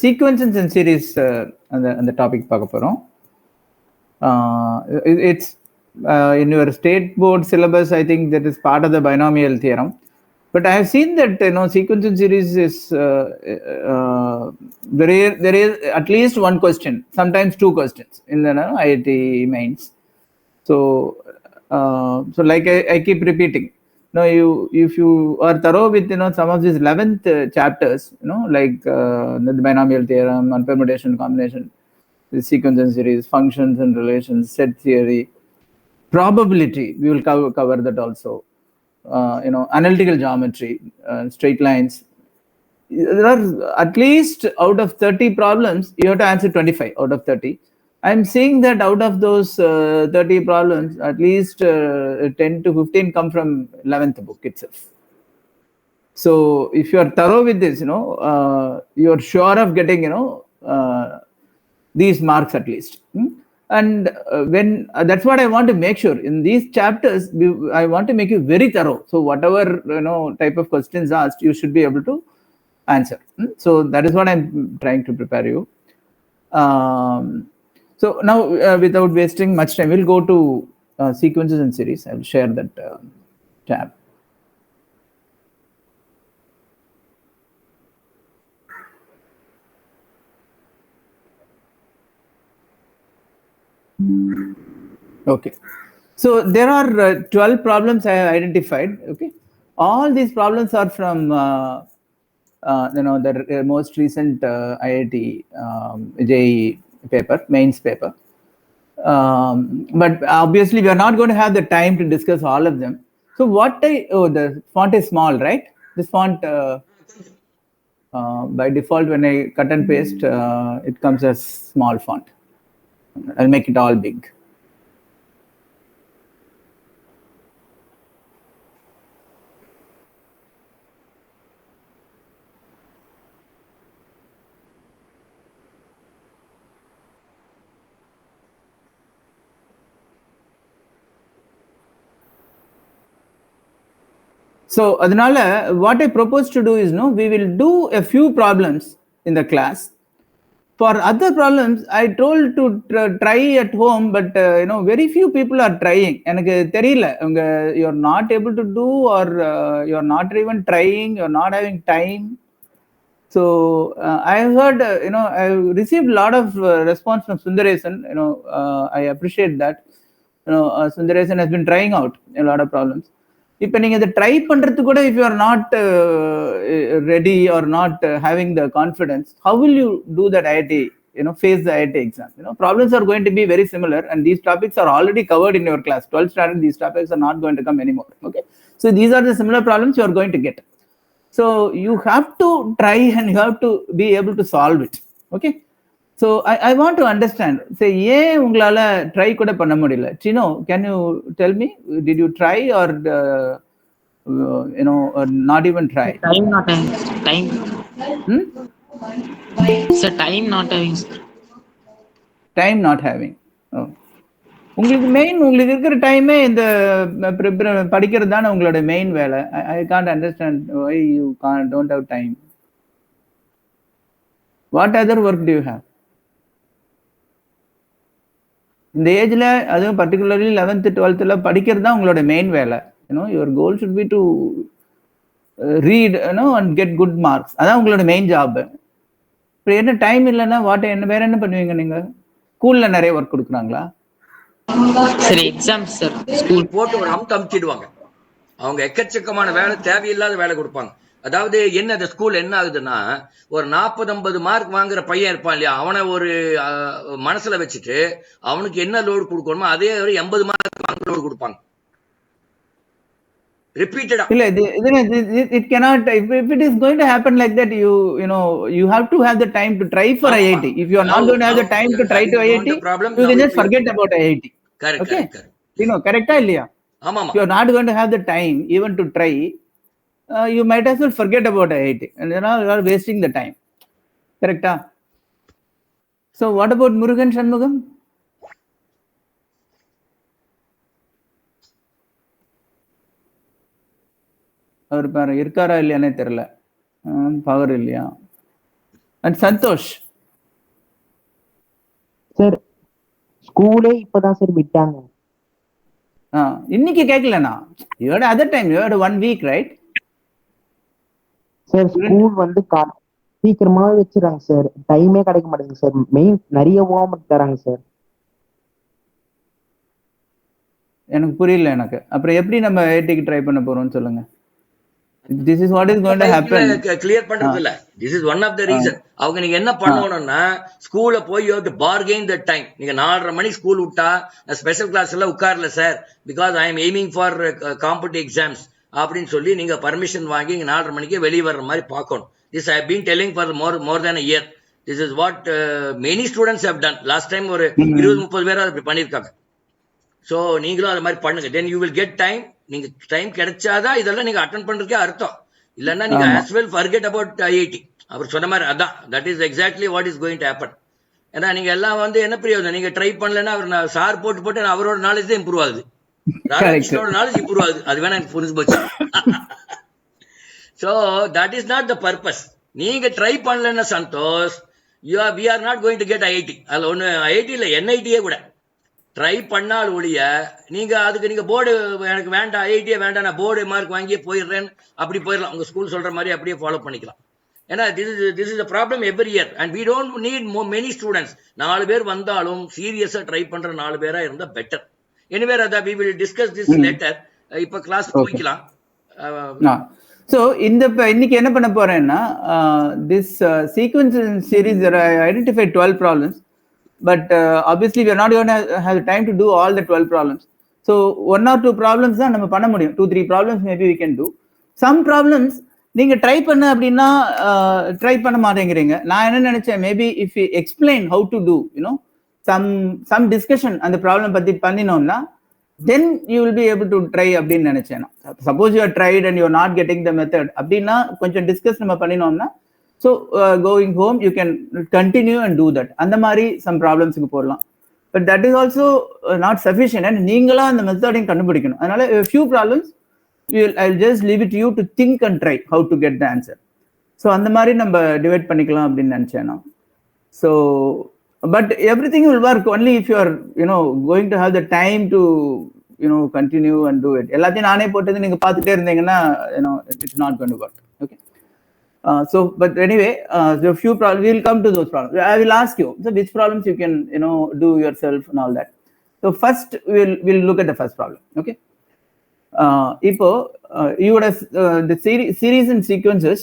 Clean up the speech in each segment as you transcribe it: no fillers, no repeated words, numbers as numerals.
sequences and series அந்த topic பார்க்க போறோம். It's in your state board syllabus, I think that is part of the binomial theorem. But I have seen that sequence and series is there is at least one question, sometimes two questions in the IIT mains. So like I keep repeating. No, if you are thorough with some of these 11th chapters, like the binomial theorem and permutation combination, the sequence and series, functions and relations, set theory, probability, we will cover that also. Analytical geometry, straight lines. There are at least out of 30 problems, you have to answer 25 out of 30. I'm seeing that out of those 30 problems, at least 10 to 15 come from 11th book itself. So if you are thorough with this, you are sure of getting, these marks at least. And when that's what I want to make sure in these chapters, I want to make you very thorough. So whatever type of questions asked, you should be able to answer. So that is what I'm trying to prepare you. So now, without wasting much time, we'll go to sequences and series. I will share that tab. Okay. So there are 12 problems I have identified. Okay. All these problems are from the most recent IIT JEE paper, mains paper. But obviously we are not going to have the time to discuss all of them. So the font is small, right? This font by default, when I cut and paste, it comes as small font. I'll make it all big. So adanala what I propose to do is we will do a few problems in the class. For other problems, I told to try at home, but very few people are trying. எனக்கு தெரியல you're not able to do, or you're not even trying, you're not having time. So I have heard, I received a lot of response from Sundaresan. I appreciate that. Sundaresan has been trying out a lot of problems. இப்போ நீங்க இதை try பண்றதுக்கு கூட if you are not ready or not having the confidence, how will you do that IIT, face the IIT exam? Problems are going to be very similar, and these topics are already covered in your class 12th standard. These topics are not going to come anymore. Okay, so these are the similar problems you are going to get. So you have to try and you have to be able to solve it. Okay, so I want to understand. Say ஏன் உங்களால try கூட பண்ண முடியல? Chino, can you tell me, did you try or or not even try? Time not having. Time. Sir, time not having. Time not having. Oh. உங்களுக்கு இருக்கிற டைமே இந்த படிக்கிறது தானே உங்களோட மெயின் வேலை. I can't understand why you don't have time. What other work do you have? இந்த ஏஜ்ல, அதுவும் பர்டிகுலர்லி 11th 12th படிக்கிறது தான் உங்களோட மெயின் வேலை. your goal should be to read and get good marks. அதான் உங்களோட மெயின் ஜாப். இப்போ என்ன டைம் இல்லைன்னா வேற என்ன பண்ணுவீங்க? நீங்க ஸ்கூல்ல நிறைய ஒர்க் கொடுக்குறாங்களா? சரி, எக்ஸாம் சார். ஸ்கூல் போட்டு ஒரு அமுக்கிடுவாங்க. அவங்க எக்கச்சக்கமான வேலை, தேவையில்லாத வேலை கொடுப்பாங்க. அதாவது என்ன, அந்த ஸ்கூல் என்ன ஆகுதுன்னா, ஒரு 40-50 மார்க் வாங்குற பையன் இருப்பான் இல்லையா, அவனை ஒரு மனசுல வச்சுட்டு அவனுக்கு என்ன லோடு கொடுக்கணுமோ அதே ஒரு 80 மார்க் லோடு கொடுப்பாங்க. Repeated. இல்ல, it cannot. If it is going to happen like that, you have to have the time to try for IIT. If you are not going to have the time to try to IIT, you can just forget about IIT. Correct. Okay, correct இல்லையா? If you are not going to have the time even to try, you might as well forget about IIT, and you are wasting the time. Correct? So what about Murugan Shanmugam? அவர் பாரு இருக்காரா இல்லையானே தெரியல. Power இல்லையா? And Santosh. Sir ஸ்கூலே இப்பதான் sir விட்டாங்க. இன்னைக்கு கேட்கலண்ணா. You had other time, you had 1 week, right? Sir school வந்து சீக்கிரமா வச்சிடறாங்க சார், டைமே கிடைக்க மாட்டேங்குது சார். மெயின் நிறைய ஹோம்வொர்க் தராங்க சார். எனக்கு புரியல எனக்கு. அப்புறம் எப்படி நம்ம ஐஐடிக்கு ட்ரை பண்ண போறோம்னு சொல்லுங்க. This is what is going to happen. Clear பண்றது இல்ல. This is one of the reason. அவங்க நீங்க என்ன பண்ணணும்னா ஸ்கூல்ல போய் you have to bargain the time. நீங்க 4:30 மணி ஸ்கூல் விட்டா ஸ்பெஷல் கிளாஸ் எல்லாம் உட்காரல sir, because I am aiming for competitive exams அப்படின்னு சொல்லி நீங்க பர்மிஷன் வாங்கி 4:30 மணிக்கே வெளியே வர்ற மாதிரி பார்க்கணும். This I have been telling for more than a year. This is what many students have done. Last time ஒரு 20-30 பேர் அப்படி பண்ணிருக்காங்க. ஸோ நீங்களும் அது மாதிரி பண்ணுங்க. Then you will get time. நீங்க டைம் கிடைச்சாதான் இதெல்லாம் நீங்க அட்டென்ட் பண்றதுக்கே அர்த்தம். இல்லைன்னா நீங்க as well forget about IIT. அவர் சொன்ன மாதிரி அதான், that is exactly what is going to happen. ஏன்னா நீங்க எல்லாம் வந்து என்ன பிரயோஜனம், நீங்க ட்ரை பண்ணலன்னா அவர் சார் போட்டு அவரோட நாலேஜ் தான் இம்ப்ரூவ் ஆகுது, ராதாகிருஷ்ணனோட நாலேஜ் இம்ப்ரூவ் ஆகுது. அது வேணா எனக்கு புரிஞ்சு போச்சு. So that is not the purpose. நீங்க ட்ரை பண்ணலன்னா Santosh, we are not going to get IIT. அதில் ஒன்று ஐஐடி இல்லை, என்ஐடியே கூட ட்ரை பண்ணால் ஒழிய நீங்க அதுக்கு நீங்க போர்டு எனக்கு வேண்டாம், ஐஐடியே வேண்டாம், நான் போர்டு மார்க் வாங்கியே போயிடுறேன் அப்படி போயிடலாம். உங்க ஸ்கூல் சொல்ற மாதிரி அப்படியே ஃபாலோ பண்ணிக்கலாம். ஏன்னா this is a problem every year and we don't need many students. 4 பேர் வந்தாலும் சீரியஸா ட்ரை பண்ற 4 பேரா இருந்தா better. Anyway Radha, we will discuss this later. இப்ப கிளாஸ் போய்க்கலாம். So இன்னைக்கு என்ன பண்ண போறேன்னா, this sequence series there I identified 12 problems, but obviously we are not going to have time to do all the 12 problems. So 1 or 2 problems தான் நம்ம பண்ண முடியும். 2-3 problems maybe we can do. Some problems நீங்க try பண்ண அப்படின்னா try பண்ண மாட்டேங்கிறீங்க. நான் என்ன நினைச்சேன், maybe if you explain how to do some discussion அந்த ப்ராப்ளம் பத்தி பண்ணினோம்னா then you will be able to try அப்படின்னு நினைச்சேன். Suppose you are tried and you are not getting the method அப்படின்னா கொஞ்சம் டிஸ்கஸ் நம்ம பண்ணினோம்னா, so going home you can continue and do that. அந்த மாதிரி some problemsக்கு போடலாம். But that is also not sufficient and நீங்களா அந்த மெத்தடையும் கண்டுபிடிக்கணும். அதனால a few problems I'll just leave it to you to think and try how to get the answer. So அந்த மாதிரி நம்ம டிவைட் பண்ணிக்கலாம் அப்படின்னு நினைச்சேன் நான். So but everything will work only if you are going to have the time to continue and do it. எல்லாத்தையும் நானே போட்டது நீங்க பார்த்துட்டே இருந்தீங்கன்னா it's not going to work. Okay. So but anyway, the few problems we'll come to those problems. I will ask you so which problems you can do yourself and all that. So first we'll look at the first problem. Okay. இப்போ you would have the series and sequences,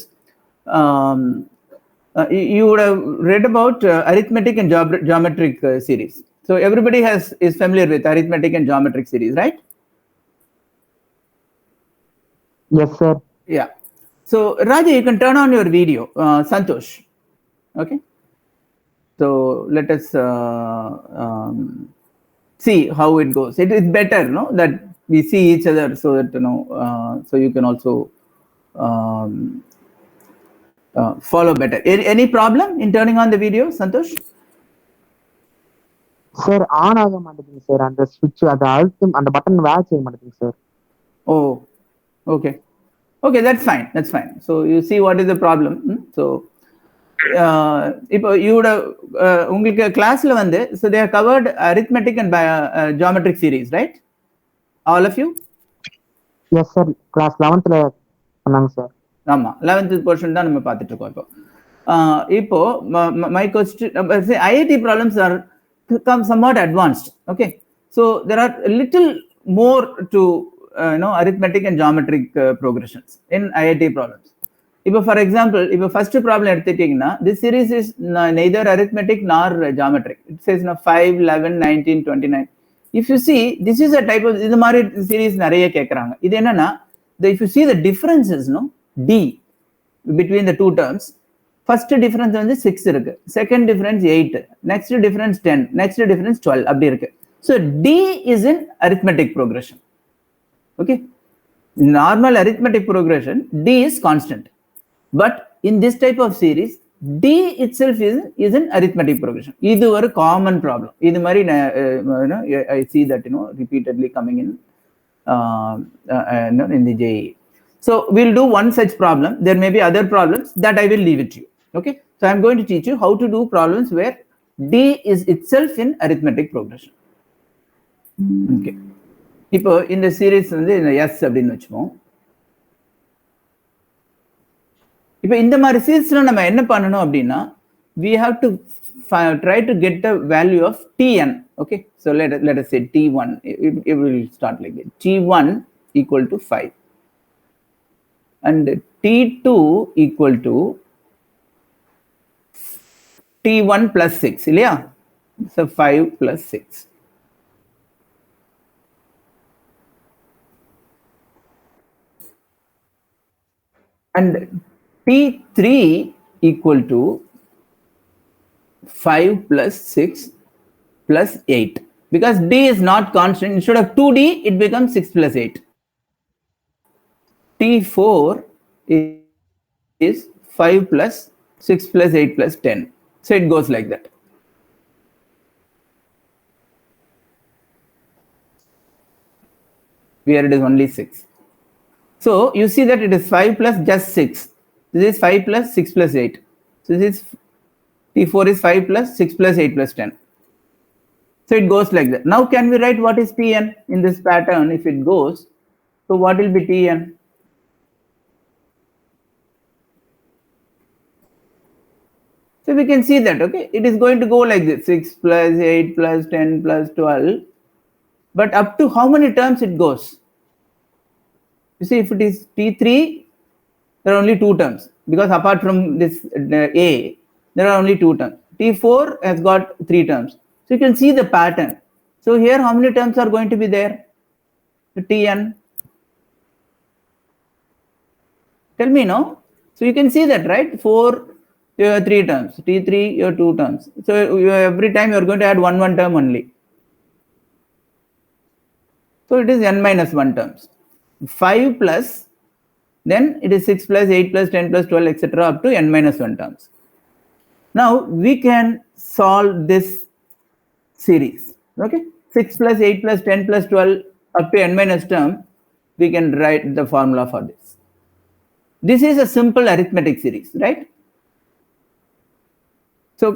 you would have read about arithmetic and geometric series. So everybody is familiar with arithmetic and geometric series, right? Yes sir. Yeah. So Raja, you can turn on your video. Santosh. Okay. So let us see how it goes. It is better that we see each other so that so you can also follow better. Any problem in turning on the video, Santosh? Sir on ஆக மாட்டேங்குது sir, அந்த ஸ்விட்ச் அதை அழுத்து அந்த button வேலை செய்ய மாட்டேங்குது sir. Oh, okay, that's fine. So you see what is the problem. So இப்போ you would have உங்களுக்கு கிளாஸ்ல வந்து so they have covered arithmetic and geometric series, right? All of you? Yes sir, class 11th பண்ணாங்க sir. ஆமா, 11th portion தான் நம்ம பார்த்துட்டு இருக்கோம். இப்போ my question, IIT problems are become somewhat advanced. Okay, so there are a little more to arithmetic and geometric progressions in IIT problems. இப்போ for example, இப்போ first problem எடுத்துட்டீங்கன்னா this series is neither arithmetic nor geometric. It says 5, 11, 19, 29. If you see, this is a type of இந்த மாதிரி series நிறைய கேட்கறாங்க. இது என்னன்னா, if you see the differences D between the two terms, first difference வந்து 6 இருக்கு, second difference 8, next difference 10, next difference 12 அப்படி இருக்கு. So D is in arithmetic progression. Okay, normal arithmetic progression D is constant, but in this type of series D itself is an arithmetic progression. இது ஒரு common problem. இது மாதிரி I see that repeatedly coming in the JEE. So we'll do one such problem. There may be other problems that I will leave it to you. Okay, So I'm going to teach you how to do problems where D is itself in arithmetic progression. Okay. இப்போ இந்த series வந்து இந்த S அப்படின்னு வச்சுப்போம். இப்போ இந்த மாதிரி சீரீஸ்ல நம்ம என்ன பண்ணணும் அப்படின்னா we have to try to get the value of Tn. Okay, so let us say T1. It will start like this. T1 equal to 5 and T2 equal to T1 plus 6. இல்லையா? So 5 plus 6. And T3 equal to 5 plus 6 plus 8. Because D is not constant, instead of 2D, it becomes 6 plus 8. T4 is 5 plus 6 plus 8 plus 10. So it goes like that. Here it is only 6. So you see that it is 5 plus just 6. This is 5 plus 6 plus 8. So this is T4 is 5 plus 6 plus 8 plus 10. So it goes like that. Now can we write what is Tn in this pattern if it goes? So what will be Tn? So we can see that, okay, it is going to go like this, 6 plus 8 plus 10 plus 12. But up to how many terms it goes? You see, if it is T3, there are only 2 terms, because apart from this A, there are only 2 terms. T4 has got 3 terms. So you can see the pattern. So here, how many terms are going to be there? Tn. Tell me, no? So you can see that, right? 4, you have 3 terms. T3, you have 2 terms. So every time you are going to add one term only. So it is n minus 1 terms. 5 plus, then it is 6 plus 8 plus 10 plus 12, etc. up to n minus 1 terms. Now we can solve this series. Okay, 6 plus 8 plus 10 plus 12 up to n minus term, we can write the formula for this. This is a simple arithmetic series, right? So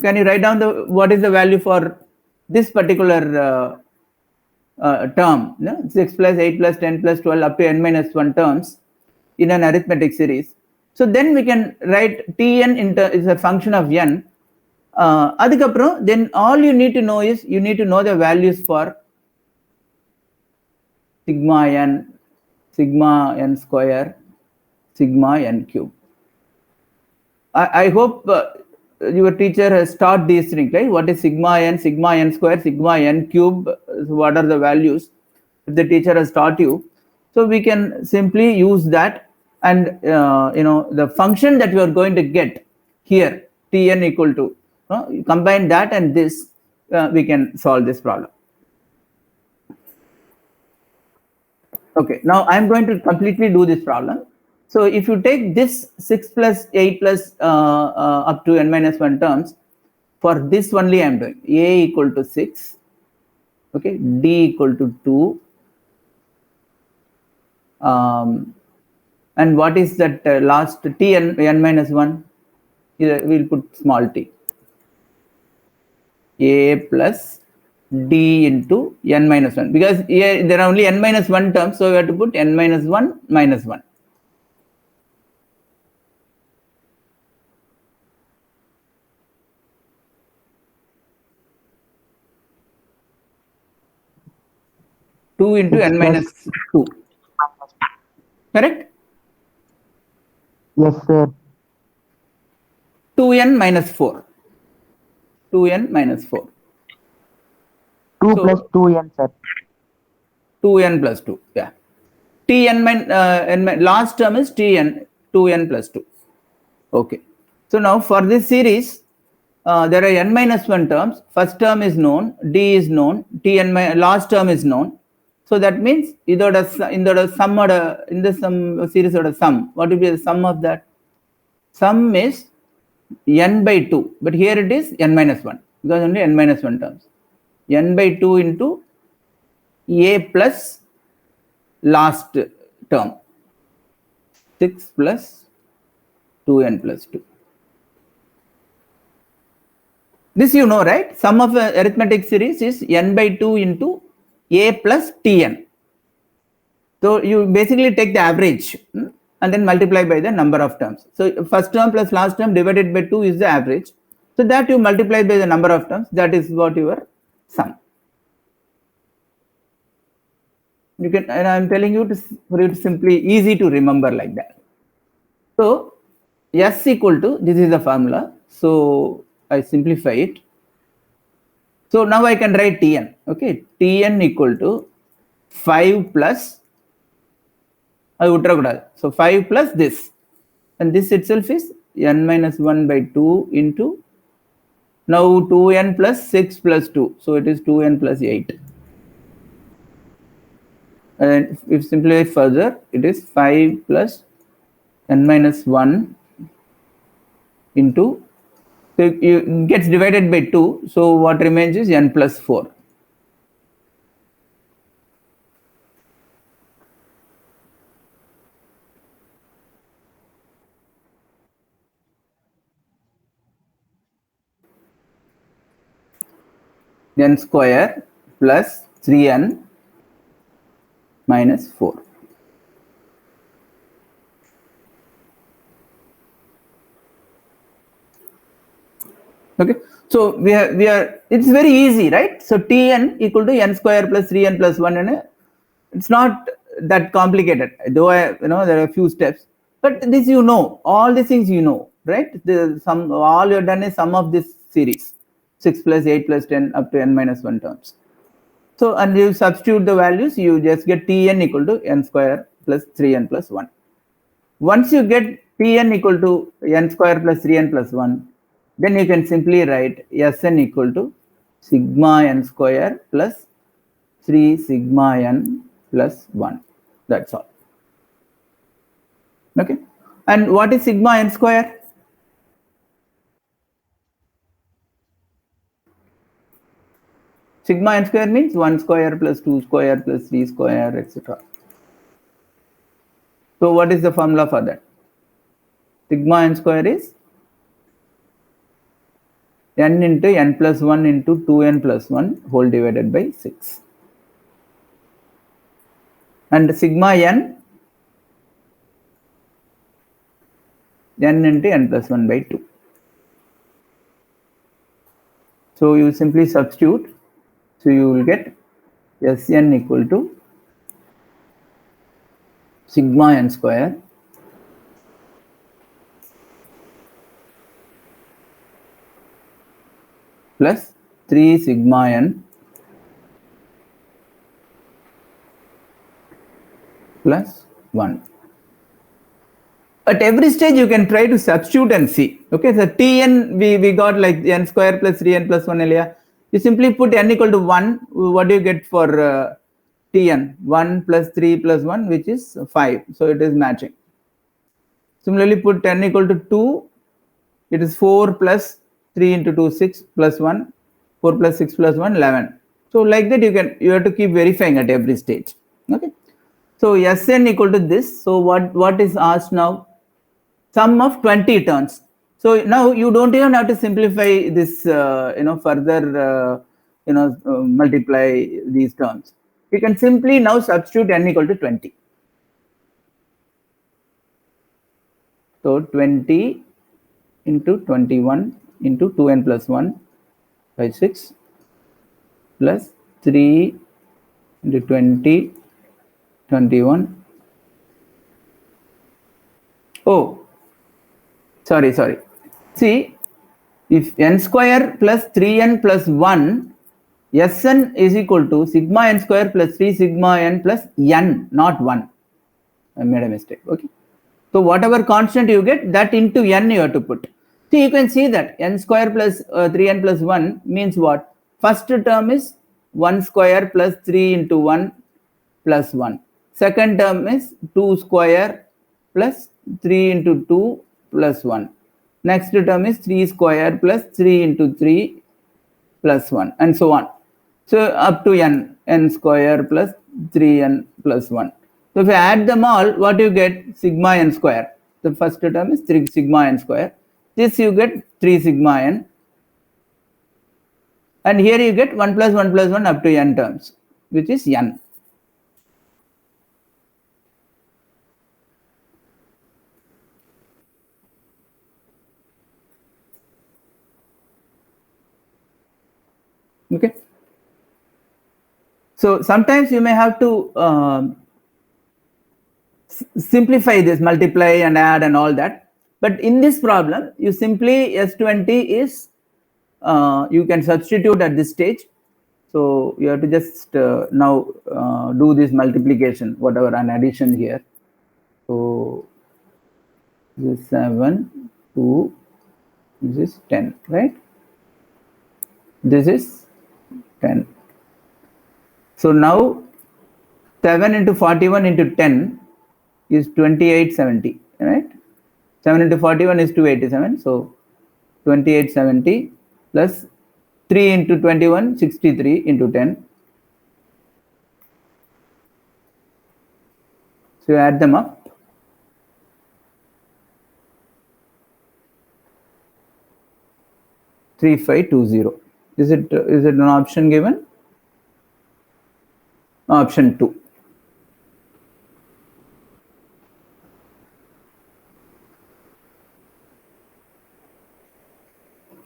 can you write down what is the value for this particular term, no? 6 plus 8 plus 10 plus 12 up to n minus 1 terms in an arithmetic series. So then we can write Tn is a function of n. Then all you need to know is you need to know the values for sigma n square, sigma n cube. I hope your teacher has taught these things, right? What is sigma n square, sigma n cube? What are the values? If the teacher has taught you, so we can simply use that, and the function that you are going to get here, Tn equal to, you combine that and this, we can solve this problem. Okay, now I am going to completely do this problem. So if you take this 6 plus 8 plus up to n minus 1 terms, for this only I am doing A equal to 6, okay, D equal to 2, and what is that last T n minus 1? Here we will put small t. A plus D into n minus 1, because here there are only n minus 1 terms, so we have to put n minus 1 minus 1. Two into n minus 2. Correct? Yes, sir. 2n minus 4. 2n minus 4. 2 plus 2n, sir. 2n plus 2. Yeah. Tn last term is Tn, 2n plus 2. Okay. So now for this series, there are n minus 1 terms. First term is known, D is known, last term is known. So that means in the sum series of the sum, what will be the sum of that? Sum is n by 2, but here it is n minus 1, because only n minus 1 terms. N by 2 into A plus last term, 6 plus 2n plus 2. This you know, right? Sum of arithmetic series is n by 2 into a plus tn. So you basically take the average and then multiply by the number of terms. So first term plus last term divided by 2 is the average. So that you multiply by the number of terms, that is what your sum. You can, and I'm telling you for it simply easy to remember like that. So S equal to, this is the formula. So I simplify it. So now I can write Tn. Okay, Tn equal to 5 plus, so 5 plus this, and this itself is n minus 1 by 2 into, now 2n plus 6 plus 2, so it is 2n plus 8. And if simplify further, it is 5 plus n minus 1 into, so it gets divided by 2, so what remains is n plus 4. N square plus 3n minus 4. Okay, so we are it's very easy, right? So Tn equal to n square plus 3n plus 1, and it's not that complicated, though there are a few steps, but this you know, all these things you know, right? The sum, all you have done is sum of this series, 6 plus 8 plus 10 up to n minus 1 terms. So, and you substitute the values, you just get Tn equal to n square plus 3n plus 1. Once you get Tn equal to n square plus 3n plus 1, then you can simply write Sn equal to sigma n square plus 3 sigma n plus 1. That's all. Okay. And what is sigma n square? Sigma n square means 1 square plus 2 square plus 3 square, etc. So what is the formula for that? Sigma n square is n into n plus 1 into 2n plus 1 whole divided by 6. And sigma n into n plus 1 by 2. So you simply substitute. So you will get Sn equal to sigma n square plus 3 sigma n plus 1. At every stage you can try to substitute and see. Okay, so Tn we got like n square plus 3n plus 1 earlier. You simply put n equal to 1. What do you get for Tn? 1 plus 3 plus 1, which is 5. So it is matching. Similarly, put n equal to 2. It is 4 plus 3 into 2, 6 plus 1. 4 plus 6 plus 1, 11. So like that you have to keep verifying at every stage. Okay. So Sn equal to this. So what is asked now? Sum of 20 terms. So now you don't even have to simplify this, further, multiply these terms. You can simply now substitute n equal to 20. So 20 into 21 into 2n plus 1 by 6 plus 3 into 20, 21. Oh, sorry. See, if n square plus 3n plus 1, Sn is equal to sigma n square plus 3 sigma n plus n, not 1. I made a mistake. Okay. So whatever constant you get, that into n you have to put. So you can see that n square plus 3n plus 1 means what? First term is 1 square plus 3 into 1 plus 1. Second term is 2 square plus 3 into 2 plus 1. Next term is 3 square plus 3 into 3 plus 1, and so on. So up to n square plus 3n plus 1. So if you add them all, what you get? Sigma n square. The first term is 3 sigma n square. This you get 3 sigma n And here you get 1 plus 1 plus 1 up to n terms, which is n. Okay. So sometimes you may have to simplify this, multiply and add and all that. But in this problem, you simply S20 is, you can substitute at this stage. So you have to just now do this multiplication, whatever, an addition here. So this is 7, 2, this is 10, right? This is 10. So now 7 into 41 into 10 is 2870, right? 7 into 41 is 287. So 2870 plus 3 into 21, 63 into 10. So you add them up. $3520. Is it an option given? Option 2.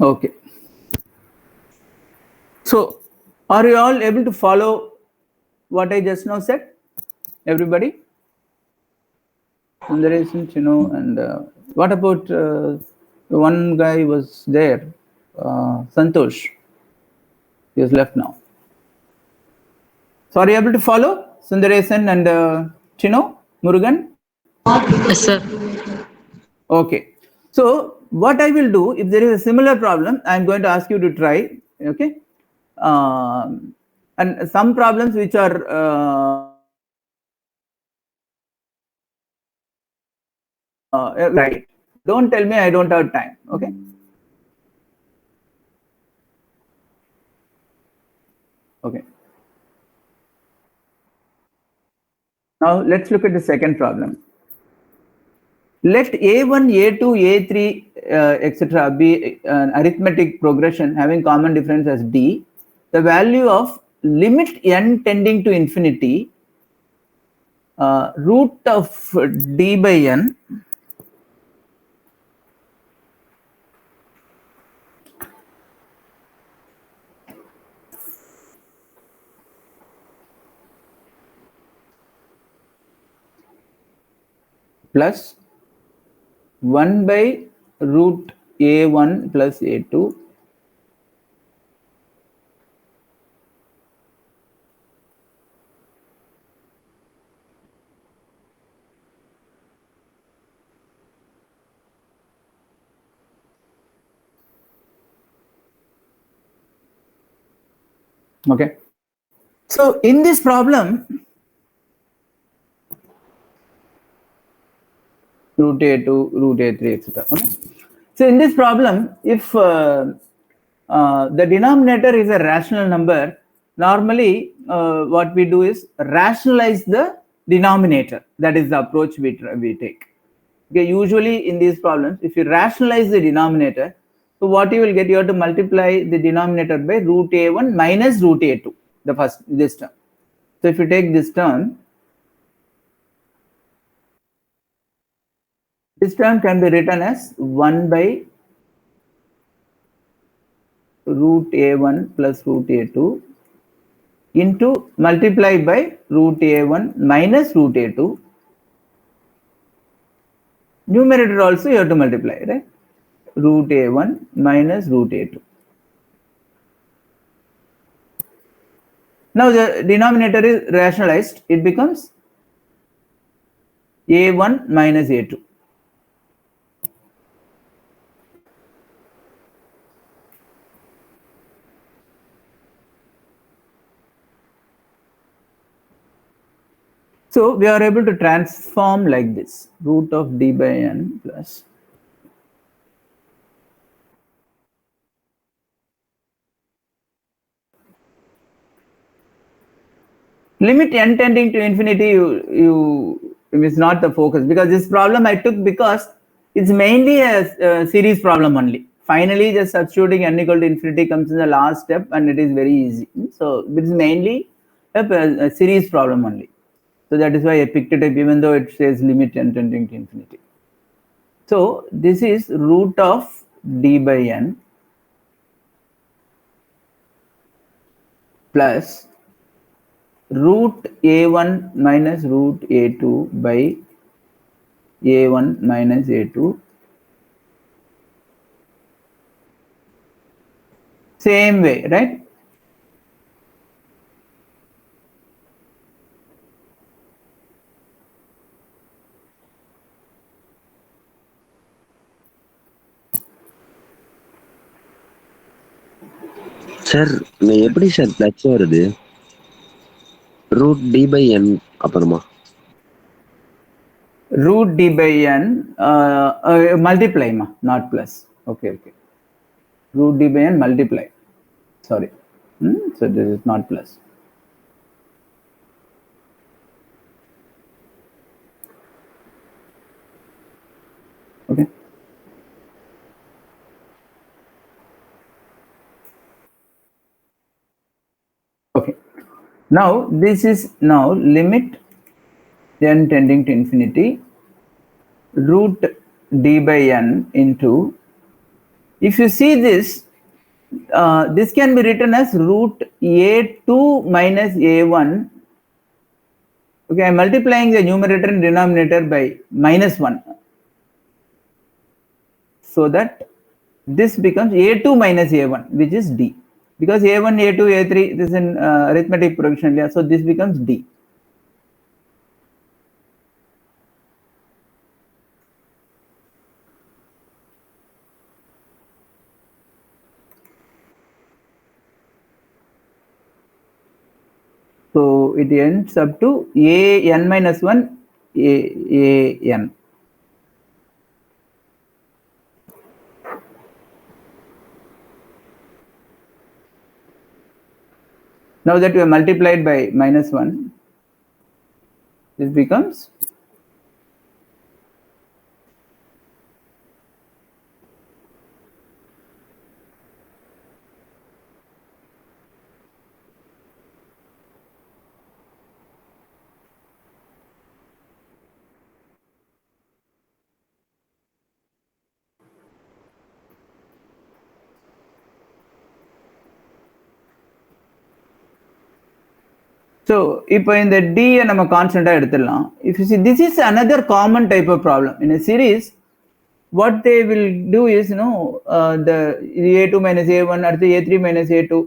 Okay. So are you all able to follow what I just now said? Everybody? Sundaresan, Chino, and what about the one guy was there, Santosh? He is left now. So are you able to follow Sundaresan and Chino, Murugan? Yes, sir. Okay. So what I will do, if there is a similar problem, I am going to ask you to try. Okay. And some problems which are right. Don't tell me I don't have time. Okay. Okay. Now let's look at the second problem. Let A1, A2, A3, etc. be an arithmetic progression having common difference as D. The value of limit n tending to infinity, root of D by n, plus 1 by root A1 plus A2 okay. So in this problem, root A2, root A3, etc. Okay. So in this problem, if the denominator is a rational number, normally what we do is rationalize the denominator. That is the approach we take. Okay, usually in these problems, if you rationalize the denominator, so what you will get, you have to multiply the denominator by root A1 minus root A2, this term. So if you take this term can be written as 1 by root A1 plus root A2 into multiplied by root A1 minus root A2. Numerator also you have to multiply, right? Root A1 minus root A2. Now the denominator is rationalized. It becomes A1 minus A2. So we are able to transform like this, root of D by n plus limit n tending to infinity. Is not the focus, because this problem I took because it's mainly a series problem only. finally just substituting n equal to infinity comes in the last step, and it is very easy. So this is mainly a series problem only. So that is why I picked it up, even though it says limit n tending to infinity. So this is root of d by n plus root a1 minus root a2 by a1 minus a2. Same way, right? Sir எப்படி sir plus வருது root D by என் அப்புறமா root d by n multiply ma, not plus. Okay. Root d by n multiply. Sorry. So this is not plus. Okay. Okay. Now this is now limit n tending to infinity root d by n into, if you see this, this can be written as root a2 minus a1. Okay, I'm multiplying the numerator and denominator by minus 1, so that this becomes a2 minus a1, which is d, because a1 a2 a3, this is an arithmetic progression, yeah, so this becomes d. So it ends up to a n minus 1 a n. Now that we have multiplied by minus 1, this becomes so இப்போ இந்த d நம்ம கான்ஸ்டன்டா எடுத்துடலாம். If you see, this is another common type of problem in a series. What they will do is, the a2 minus a1 or the a3 minus a2.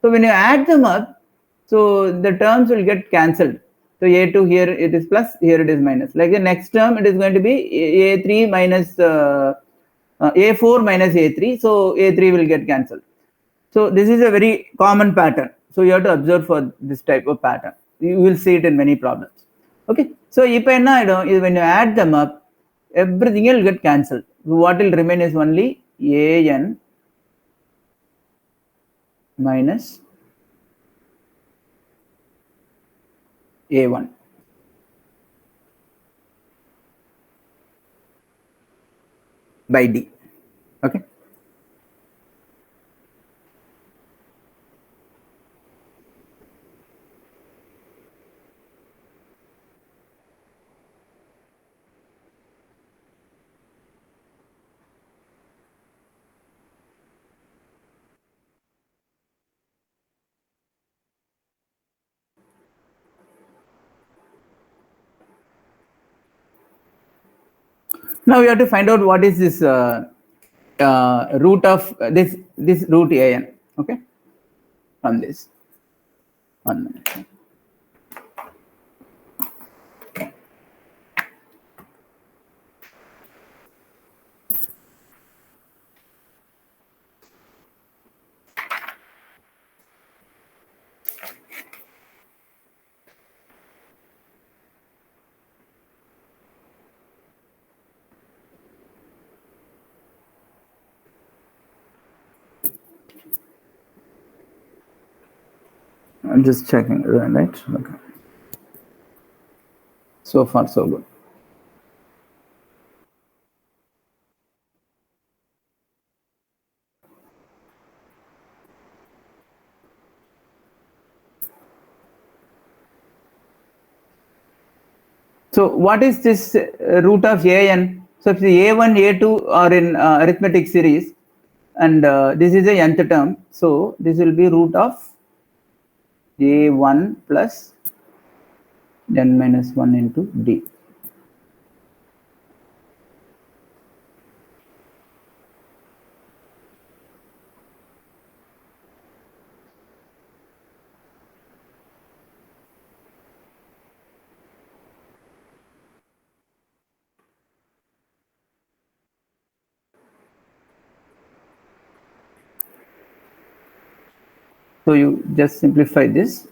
So when you add them up, so the terms will get cancelled. So a2 here it is plus, here it is minus. Like the next term, it is going to be a3 minus a4 minus a3. So a3 will get cancelled. So this is a very common pattern. So you have to observe for this type of pattern. You will see it in many problems. Okay. So when you add them up, everything will get cancelled. What will remain is only an minus a1 by d. Okay. Now you have to find out what is this root of this root an. Okay, from this. 1 minute. I'm just checking, right? Okay. So far, so good. So what is this root of an? So if the a1, a2 are in arithmetic series, and this is a nth term, so this will be root of a1 plus n minus 1 into d. So you just simplify this.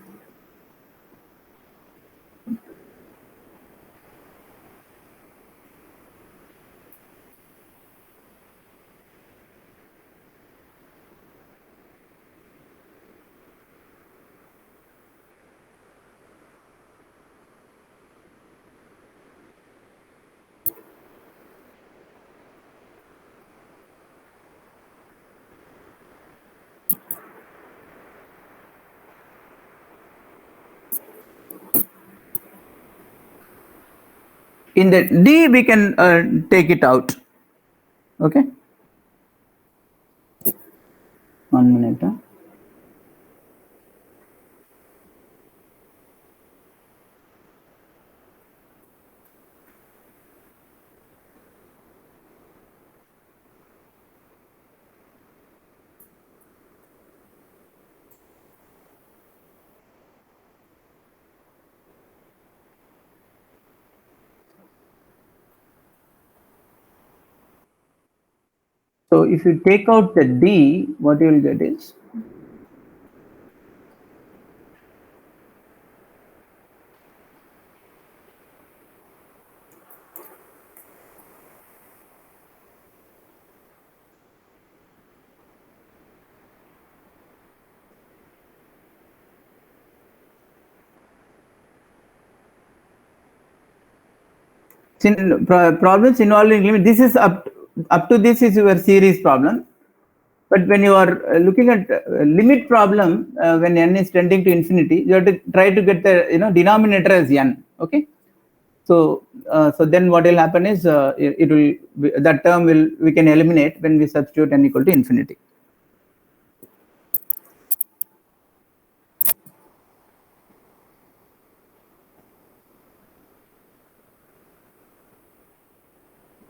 In the d, we can take it out. Okay. 1 minute. So if you take out the d, what you will get is problems involving limit. This is up to this is your series problem. But when you are looking at limit problem, when n is tending to infinity, you have to try to get the denominator as n. Okay. So so then what will happen is it will that term we can eliminate when we substitute n equal to infinity.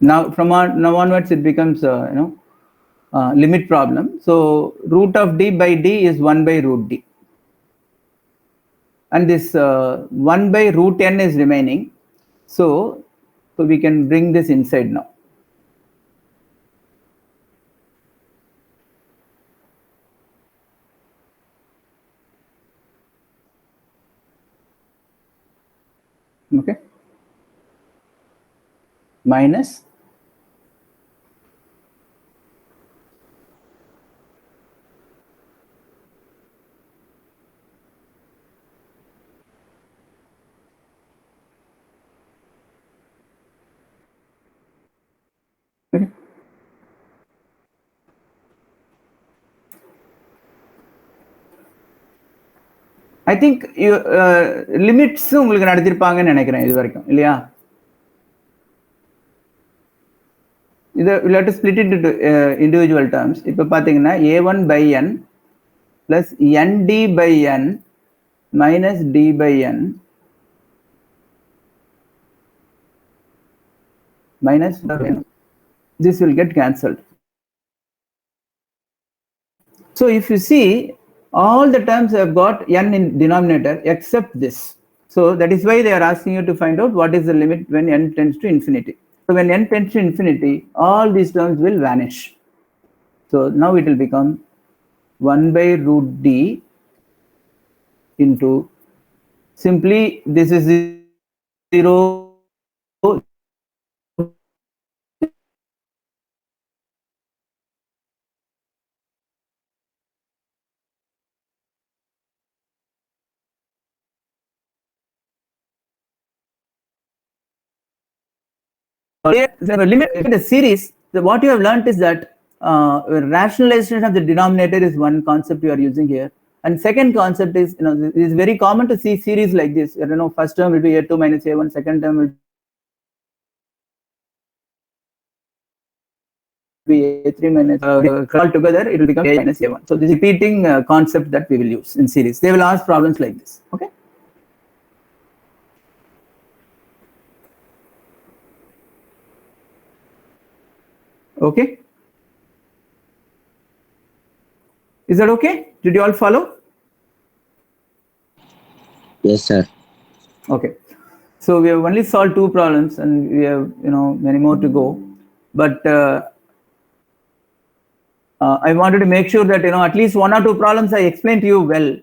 Now from now onwards it becomes limit problem. So root of d by d is 1 by root d, and this 1 by root n is remaining. So we can bring this inside now. Okay. Minus okay. I think you limits உங்களுக்கு நடத்திருப்பாங்கன்னு நினைக்கிறேன் இது வரைக்கும் இல்லையா? இதை we'll have to split it into individual terms. இப்போ பார்த்தீங்கன்னா a1 by n plus nd by n minus d by n minus n. This will get cancelled. So if you see, all the terms have got n in denominator except this. So that is why they are asking you to find out what is the limit when n tends to infinity. So when n tends to infinity, all these terms will vanish. So now it will become 1 by root d into, simply this is 0. The limit in the series, what you have learnt is that rationalization of the denominator is one concept you are using here, and second concept is it is very common to see series like this. First term will be a2 minus a1, second term will be a3 minus all together, it will become a minus a1. So this is repeating concept that we will use in series. They will ask problems like this. Okay. Okay. Is that okay? Did you all follow? Yes, sir. Okay. So we have only solved 2 problems, and we have many more to go. But I wanted to make sure that at least 1 or 2 problems I explained to you well,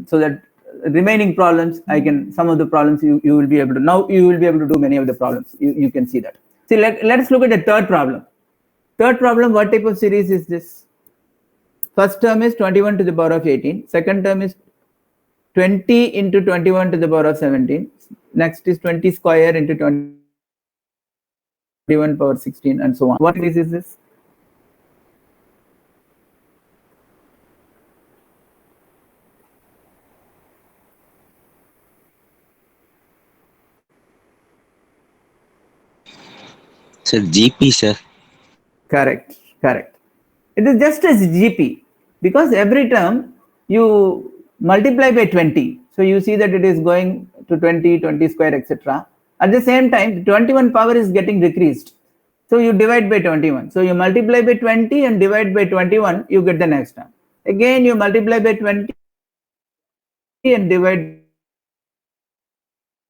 so that remaining problems some of the problems you will be able to do many of the problems. You can see that. See, let's look at the third problem. Third problem, what type of series is this? First term is 21 to the power of 18. Second term is 20 into 21 to the power of 17. Next is 20 square into 21 power 16, and so on. What series is this? Sir, GP, sir. Correct. It is just as GP, because every term you multiply by 20. So you see that it is going to 20, 20 square, etc. At the same time, 21 power is getting decreased. So you divide by 21. So you multiply by 20 and divide by 21, you get the next term. Again, you multiply by 20 and divide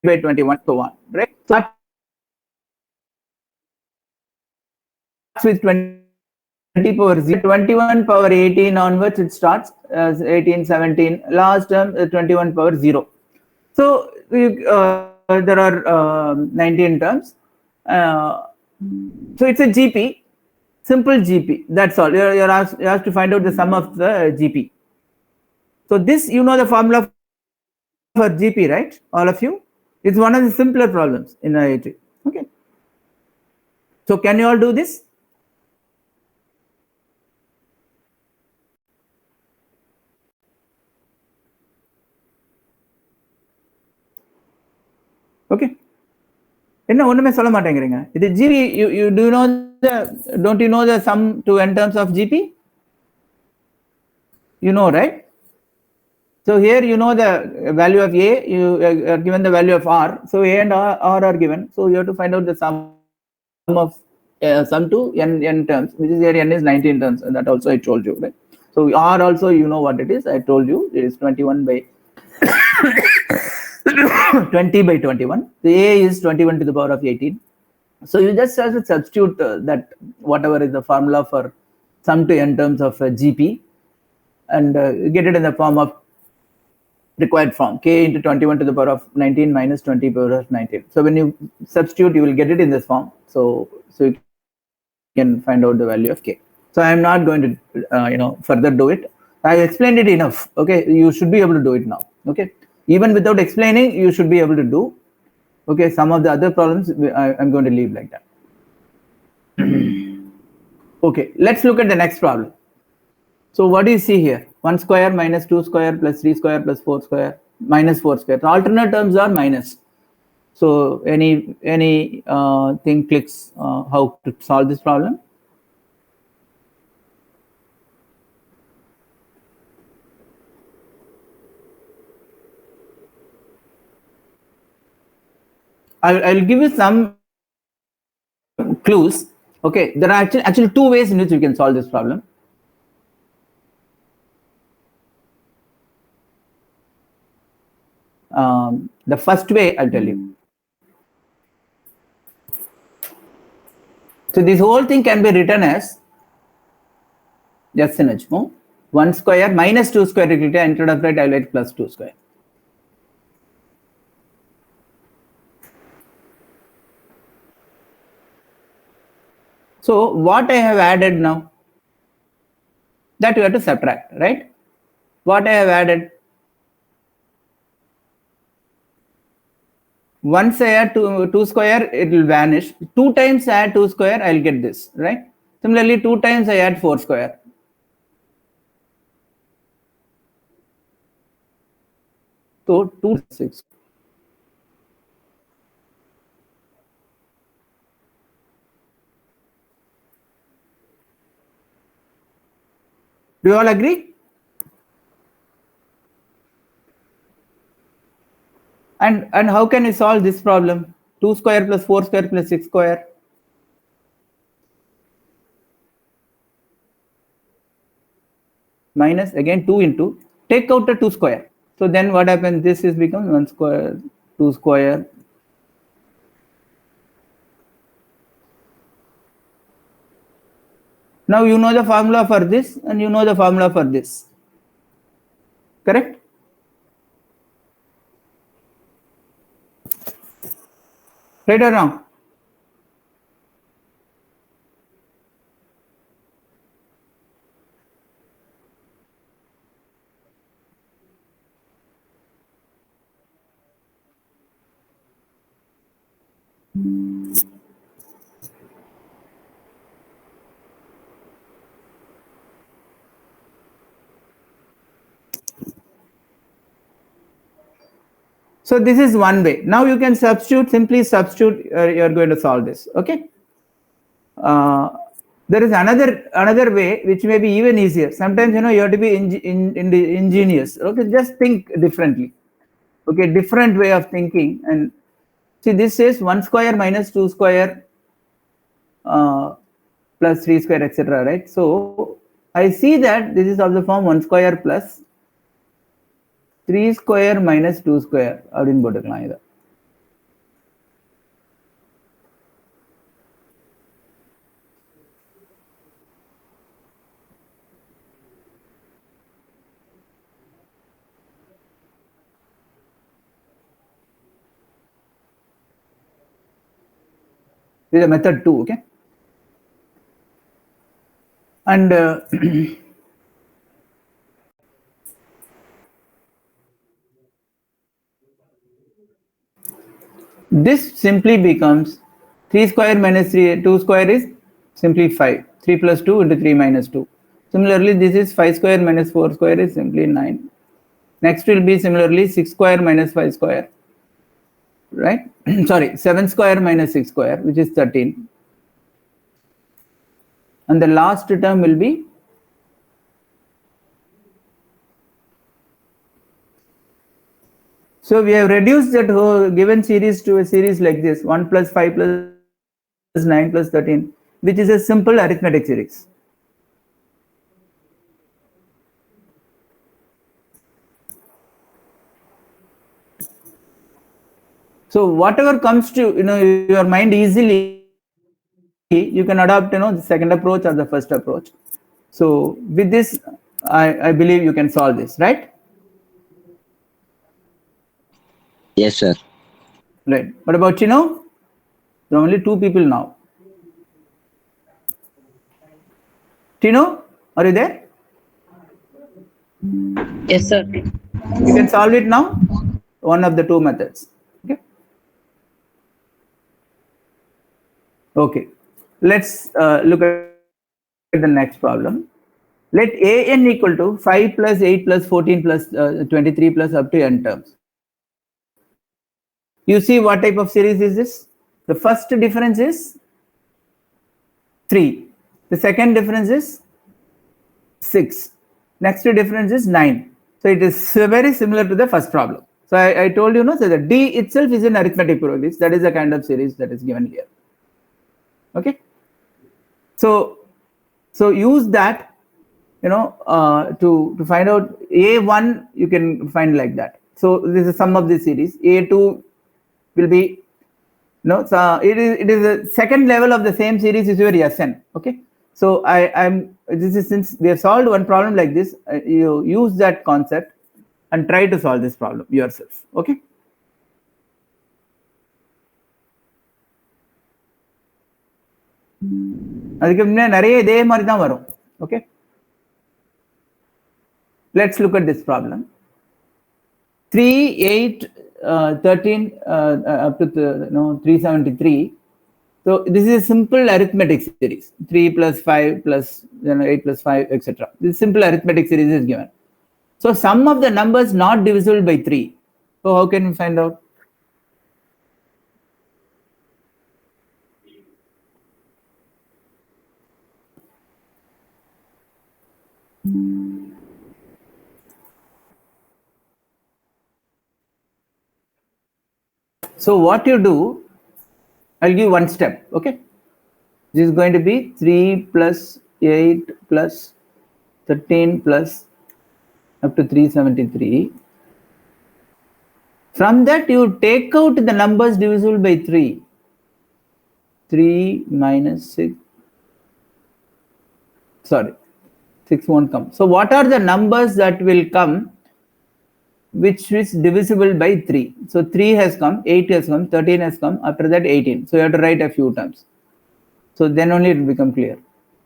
by 21, so on. Right? So with 20 power 0, 21 power 18 onwards it starts as 18, 17, last term 21 power 0. So there are 19 terms. So it's a GP, simple GP. That's all. You're asked to find out the sum of the GP. So this, the formula for GP, right? All of you. It's one of the simpler problems in IIT. Okay. So can you all do this? Okay. என்ன ஒண்ணுமே சொல்ல மாட்டேங்கிறீங்க. இது GP, you don't you know the sum to n terms of GP? You know, right? So here you know the value of A, you are given the value of R. So A and R are given. So you have to find out the sum of sum to n terms, which is here n is 19 terms, and that also I told you, right? So R also you know what it is. I told you it is 21 by 20 by 21. The A is 21 to the power of 18. So you just have to substitute that whatever is the formula for sum to n terms of GP, and get it in the form of required form, k into 21 to the power of 19 minus 20 power of 19. So when you substitute, you will get it in this form. So you can find out the value of k. So I am not going to further do it. I explained it enough. Okay, you should be able to do it now. Okay, even without explaining, you should be able to do. Okay, some of the other problems I'm going to leave like that. Okay, let's look at the next problem. So what do you see here? 1 square minus 2 square plus 3 square plus 4 square minus 4 square. The alternate terms are minus. So any thing clicks how to solve this problem? I'll give you some clues. Okay, there are actually 2 ways in which you can solve this problem. The first way, I'll tell you. So this whole thing can be written as just an HMO 1 square minus 2 square. Instead of that, I'll write plus 2 square. So what I have added now, that you have to subtract, right? What I have added, once I add 2 square, it will vanish. 2 times I add 2 square, I'll get this, right? Similarly, 2 times I add 4 square. So 2 6. Do you all agree? And how can we solve this problem? 2 square plus 4 square plus 6 square. Minus again 2 into, take out the 2 square. So then what happens? This is become 1 square, 2 square. Now you know the formula for this and you know the formula for this. Correct? Right or wrong? So this is one way. Now you can substitute, simply substitute, you're going to solve this. Okay. There is another way which may be even easier. Sometimes, you know, you have to be ingenious. Okay, just think differently. Okay, different way of thinking. And see, this says 1 square minus 2 square plus 3 square, etc. Right? So I see that this is of the form 1 square plus 3 square minus 2 square. அப்படின்னு போட்டுக்கலாம் இதை. This is a method 2, okay? And this simply becomes 3 square minus 2 square is simply 5. 3 plus 2 into 3 minus 2. Similarly, this is 5 square minus 4 square is simply 9. Next will be similarly 6 square minus 5 square. Right? Sorry, 7 square minus 6 square, which is 13. And the last term will be so we have reduced that whole given series to a series like this 1 plus 5 plus 9 plus 13, which is a simple arithmetic series. So whatever comes to, you know, your mind easily, you can adopt, you know, the second approach or the first approach. So with this, I believe you can solve this, right? Yes, sir. Right. What about Chino? There are only 2 people now. Tino, are you there? Yes, sir. You can solve it now. One of the 2 methods. Okay. Okay. Let's look at the next problem. Let an equal to 5 plus 8 plus 14 plus 23 plus up to n terms. You see what type of series is this? The first difference is 3. The second difference is 6. Next difference is 9. So it is very similar to the first problem. So I told you, no, so the D itself is an arithmetic series. That is the kind of series that is given here. Okay. So use that, you know, to find out A1, you can find like that. So this is sum of the series. A2 will be, no, so it is the second level of the same series is your Sn. Okay. So this is, since we have solved one problem like this, you use that concept and try to solve this problem yourself. Okay. அதுக்கு முன்ன நிறைய இதே மாதிரி தான் வரும். Okay. Let's look at this problem. 3, 8, 13 up to 373. So this is a simple arithmetic series. 3 plus 5 plus 8 plus 5, etc. This simple arithmetic series is given. So sum of the numbers not divisible by 3. So how can we find out? So what you do, I'll give one step, okay? This is going to be 3 plus 8 plus 13 plus up to 373. From that, you take out the numbers divisible by 3. 3 minus 6. Sorry, 6 won't come. So what are the numbers that will come which is divisible by 3? So 3 has come, 8 has come, 13 has come, after that 18. So you have to write a few terms. So then only it will become clear.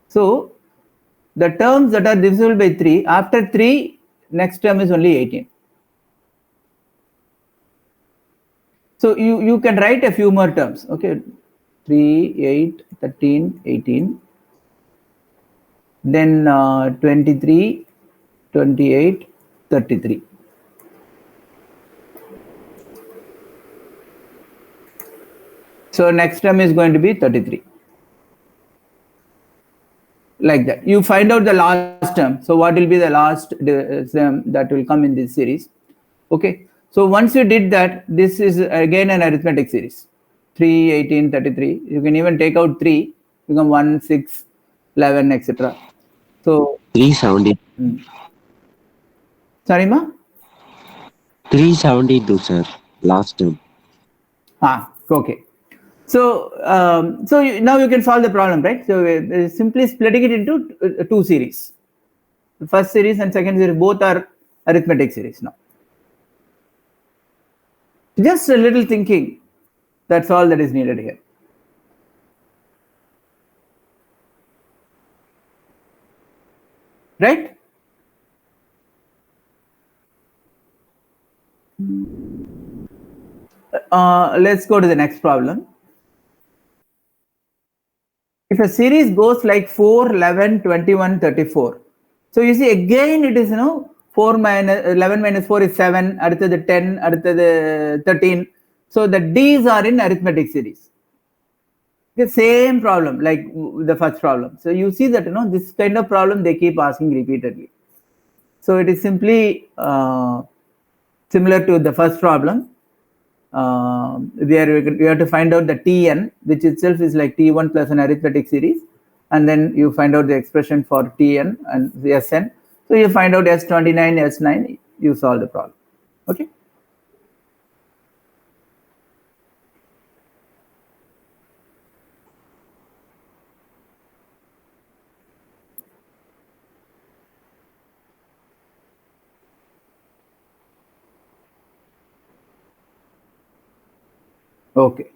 So the terms that are divisible by 3, after 3, next term is only 18. So you can write a few more terms, okay? 3, 8, 13, 18. Then 23, 28, 33. So next term is going to be 33. Like that. You find out the last term. So what will be the last term that will come in this series? Okay. So once you did that, this is again an arithmetic series. 3, 18, 33. You can even take out 3, become 1, 6, 11, etc. So 370. Sorry, ma? 372, sir. Last term. Okay. So, now you can solve the problem, right? So simply splitting it into two series. The first series and second series both are arithmetic series now. Just a little thinking. That's all that is needed here. Right? Let's go to the next problem. If a series goes like 4, 11, 21, 34. So you see again it is 4 minus 11 minus 4 is 7, after the 10, after the 13. So the D's are in arithmetic series. The same problem like the first problem. So you see that this kind of problem they keep asking repeatedly. So it is simply similar to the first problem. We have to find out the Tn, which itself is like T1 plus an arithmetic series, and then you find out the expression for Tn and the Sn. So you find out S29, S9, you solve the problem. Okay. Okay.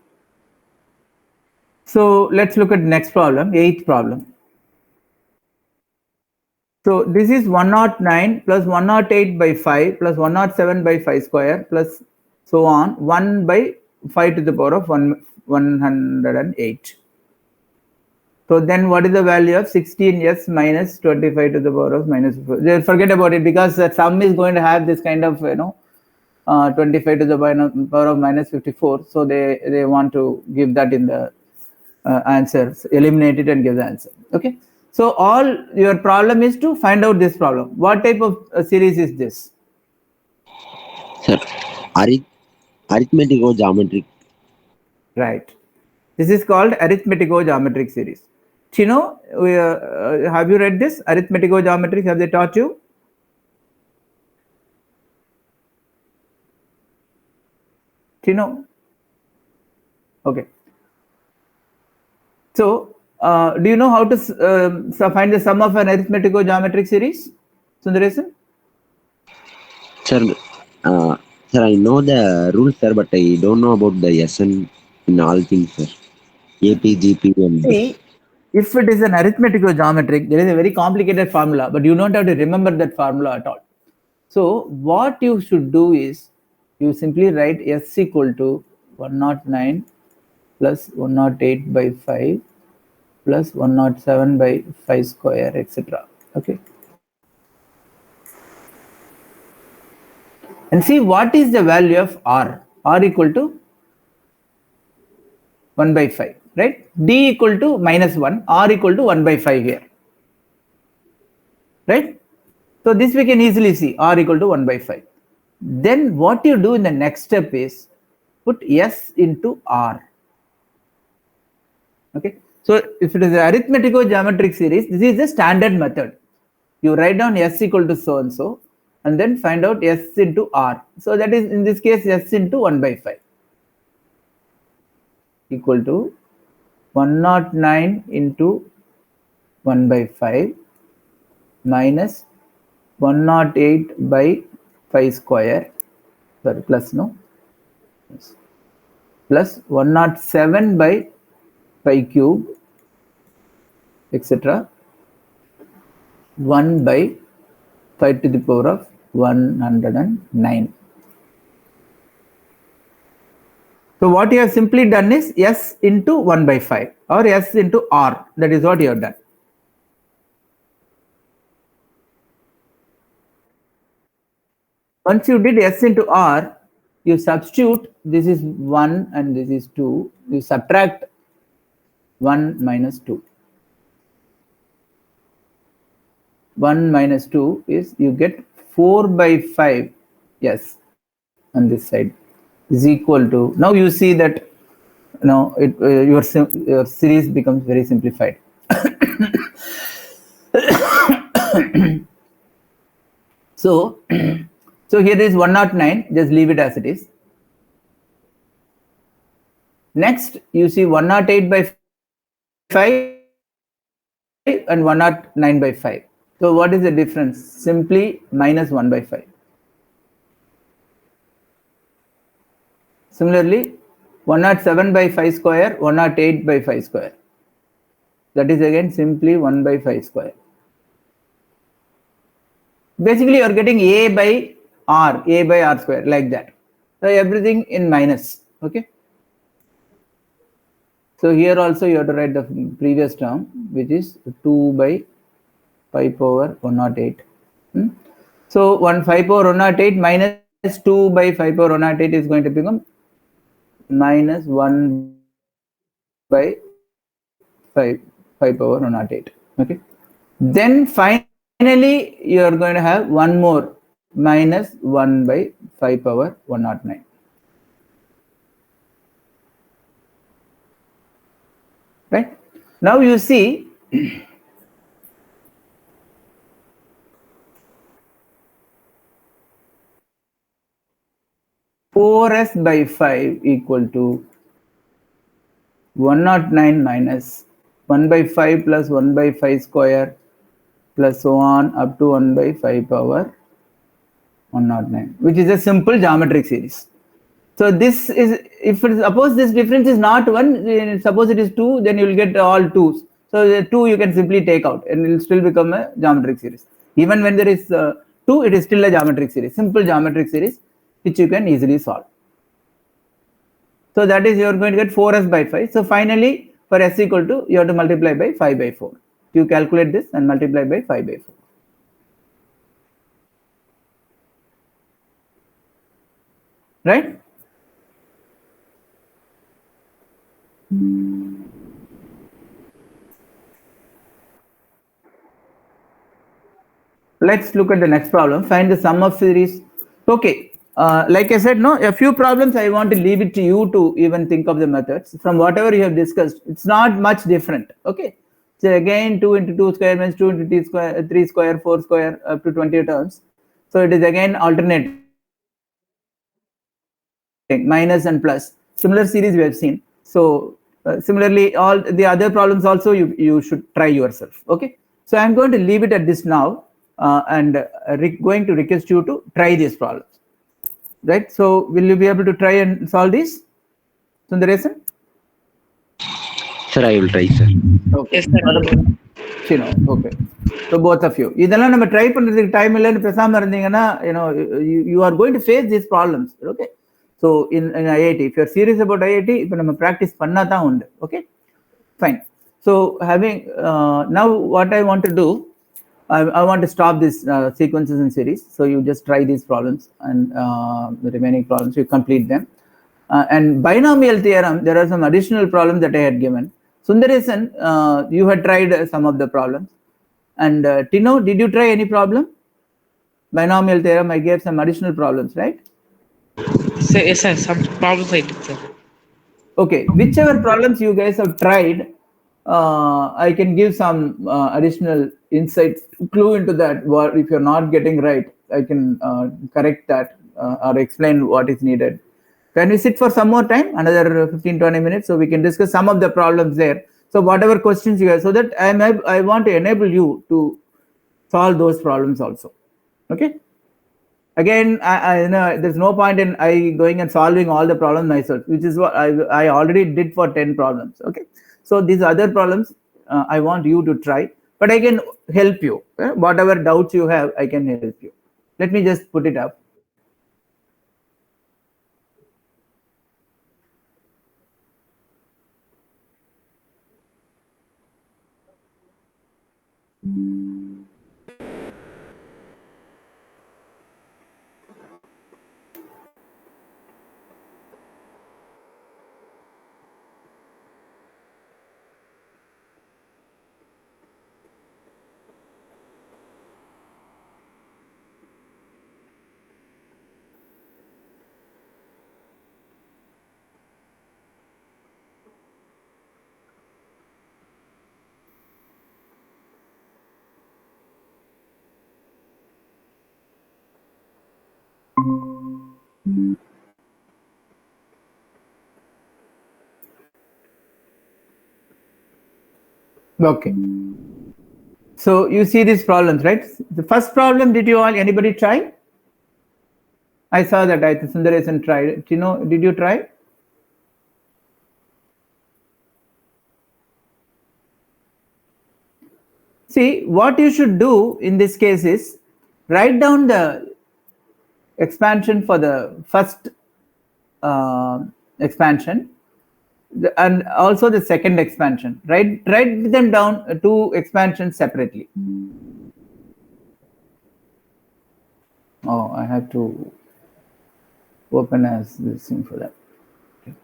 So let's look at the next problem, 8th problem. So this is 109 plus 108 by 5 plus 107 by 5 square plus so on 1 by 5 to the power of 108. So then what is the value of 16s minus 25 to the power of minus 4? Forget about it because the sum is going to have this kind of 25 to the power of minus 54. So they want to give that in the answers, eliminate it and give the answer. Okay. So all your problem is to find out this problem. What type of series is this? Sir, arithmetico-geometric. Right. This is called arithmetico-geometric series. Chino, have you read this? Arithmetico-geometric, have they taught you? Chino? Okay. So, do you know how to find the sum of an arithmetico-geometric series, Sundaresan? Sir, sir, I know the rules, sir, but I don't know about the SN in all things, sir. AP, GP, and... See, if it is an arithmetico-geometric, there is a very complicated formula, but you don't have to remember that formula at all. So, what you should do is, you simply write S equal to 109 plus 108 by 5 plus 107 by 5 square, etc. Okay. And see what is the value of R. R equal to 1 by 5, right? D equal to minus 1, R equal to 1 by 5 here, right? So this we can easily see, R equal to 1 by 5. Then what you do in the next step is, put S into R. Okay, so if it is an arithmetico-geometric series, this is the standard method. You write down S equal to so and so, and then find out S into R. So that is in this case S into 1 by 5 equal to 109 into 1 by 5 minus 108 by 5 square, sorry, plus no, plus 107 by 5 cube, etc. 1 by 5 to the power of 109. So what you have simply done is S into 1 by 5 or S into R. That is what you have done. Once you did S into R, you substitute, this is 1 and this is 2. You subtract 1 minus 2. 1 minus 2 is you get 4 by 5 yes on this side is equal to, now you see that your series becomes very simplified. So here is 109, just leave it as it is. Next you see 108 by 5 and 109 by 5. So what is the difference? Simply minus 1 by 5. Similarly, 107 by 5 square, 108 by 5 square. That is again simply 1 by 5 square. Basically, you are getting A by R square, like that. So everything in minus. Okay. So here also you have to write the previous term, which is 2 by 5 power 108. So 5 power 108 minus 2 by 5 power 108 is going to become minus 1 by 5 power 108. Okay. Then finally you are going to have one more minus 1 by 5 power 109. Right. Now you see (4s by 5 equal to 109 minus 1 by 5 plus 1 by 5 square plus so on up to 1 by 5 power 109, which is a simple geometric series. So this is, if suppose this difference is not 1, suppose it is 2, then you will get all 2s. So the 2 you can simply take out and it will still become a geometric series. Even when there is 2, it is still a geometric series, simple geometric series, which you can easily solve. So that is, you are going to get 4s by 5. So finally, for s equal to, you have to multiply by 5 by 4. You calculate this and multiply by 5 by 4. Right? Let's look at the next problem. Find the sum of series. Okay. Like I said, a few problems I want to leave it to you to even think of the methods. From whatever you have discussed, it's not much different. Okay. So again, 2 into 2 square means 2 into t square, 3 square, 4 square, up to 20 terms. So it is again alternating, minus and plus. Similar series we have seen. So similarly, all the other problems also you should try yourself. Okay. So I'm going to leave it at this now and going to request you to try these problems. Right. So will you be able to try and solve these, Sundaresan? Sir, I will try, sir. Okay. Yes, sir. Okay. So both of you. இதெல்லாம் நம்ம try பண்றதுக்கு time இல்லைன்னு பேசாம இருந்தீங்கன்னா, you are going to face these problems. Okay. So in IIT, if you are serious about IIT, இப்போ நம்ம practice பண்ணா தான் உண்டு. Okay. Fine. So having now what I want to do, I want to stop this sequences and series. So you just try these problems and the remaining problems, you complete them. And binomial theorem, there are some additional problems that I had given. Sundaresan, you had tried some of the problems. And Tino, did you try any problem? Binomial theorem, I gave some additional problems, right? Sir, yes, sir. Some problems I did, sir. Okay, whichever problems you guys have tried, I can give some additional insights, clue into that. What if you're not getting right, I can correct that or explain what is needed. Can we sit for some more time, another 15-20 minutes, so we can discuss some of the problems there. So whatever questions you have, so that I want to enable you to solve those problems also. Okay. Again, I know there's no point in I going and solving all the problems myself, which is what I already did for 10 problems. Okay. So these other problems, I want you to try, but I can help you. Whatever doubts you have, I can help you. Let me just put it up. Okay. So you see these problems, right? The first problem, did you all, anybody try? I saw that Sundaresan tried. Did you try? See, what you should do in this case is write down the expansion for the first expansion and also the second expansion. Write them down, two expansions separately. Oh, I have to open as this thing for that. Okay.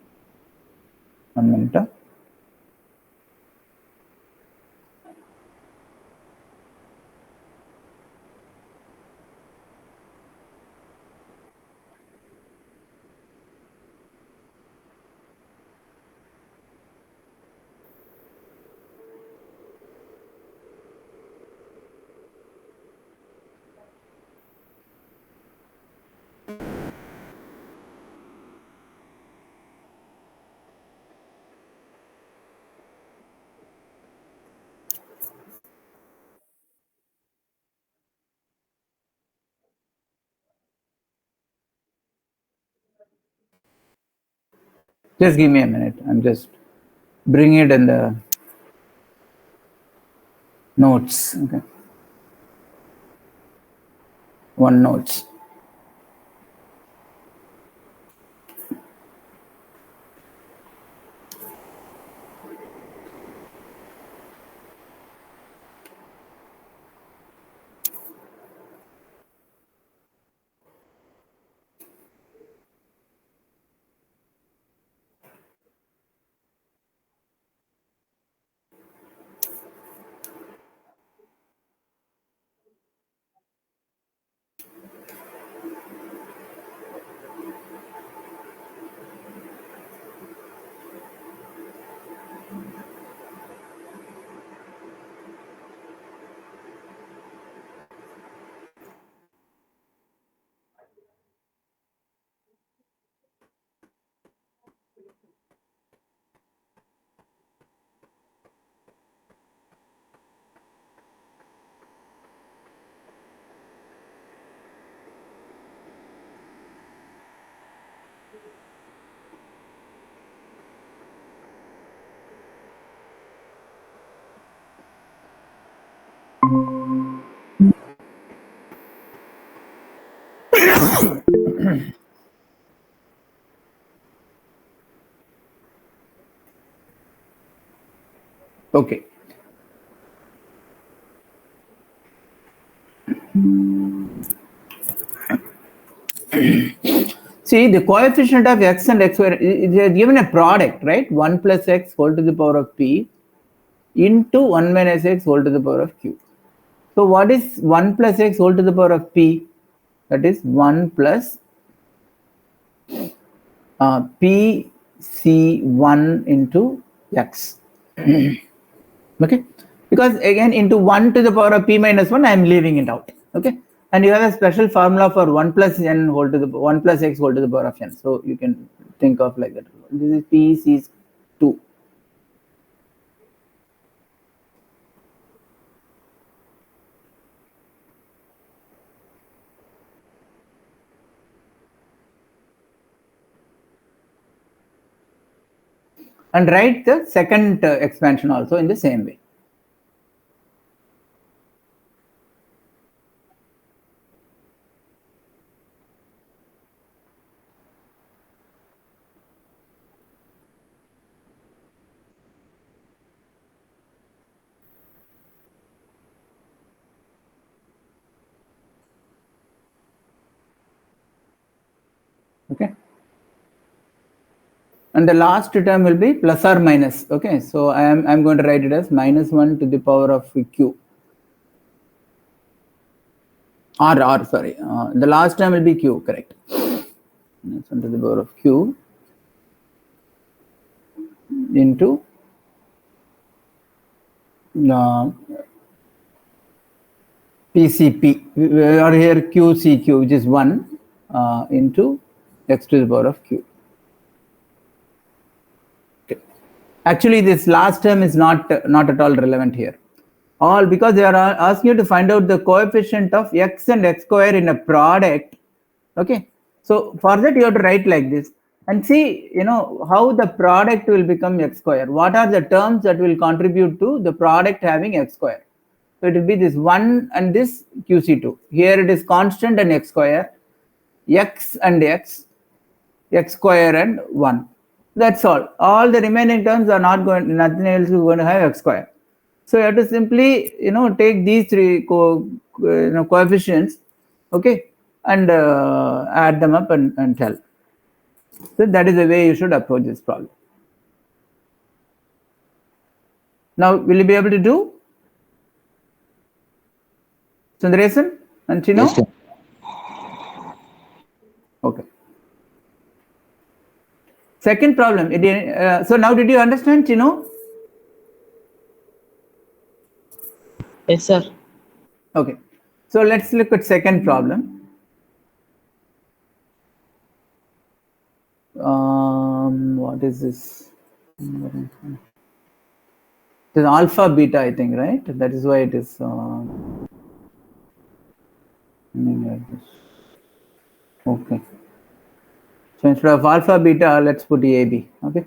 1 minute. Just give me a minute. I'm just bringing it in the notes. Okay. OneNotes. Okay. See, the coefficient of x and x, they are given a product, right? 1 plus x whole to the power of p into 1 minus x whole to the power of q. So what is 1 plus x whole to the power of p? That is 1 plus PC1 into x. Okay, because again into 1 to the power of p minus 1 I am leaving it out. Okay, and you have a special formula for 1 plus n whole to the 1 plus x whole to the power of n, so you can think of like that. This is PC2. And write the second expansion also in the same way. Okay, and the last term will be plus or minus. Okay, so I'm going to write it as minus 1 to the power of q, or sorry, the last term will be q, correct. Minus 1 to the power of q into PCP, or here QCQ, which is 1 into x to the power of q. Okay. Actually, this last term is not at all relevant here. All because they are asking you to find out the coefficient of x and x square in a product. Okay, so for that you have to write like this and see, you know, how the product will become x square. What are the terms that will contribute to the product having x square? So it will be this 1 and this QC2. Here it is constant and x square, x and x square and 1. That's all. All the remaining terms are not going, nothing else is going to have x square. So you have to simply, you know, take these three coefficients, okay, and add them up and tell. So that is the way you should approach this problem. Now, will you be able to do? Sundaresan and Chino? Yes, sir. Okay. Second problem. So now did you understand, Chino? Yes, sir. Okay. So let's look at second problem. What is this? It is alpha beta, I think, right? That is why it is. Okay. So instead of alpha beta, let's put AB. Okay.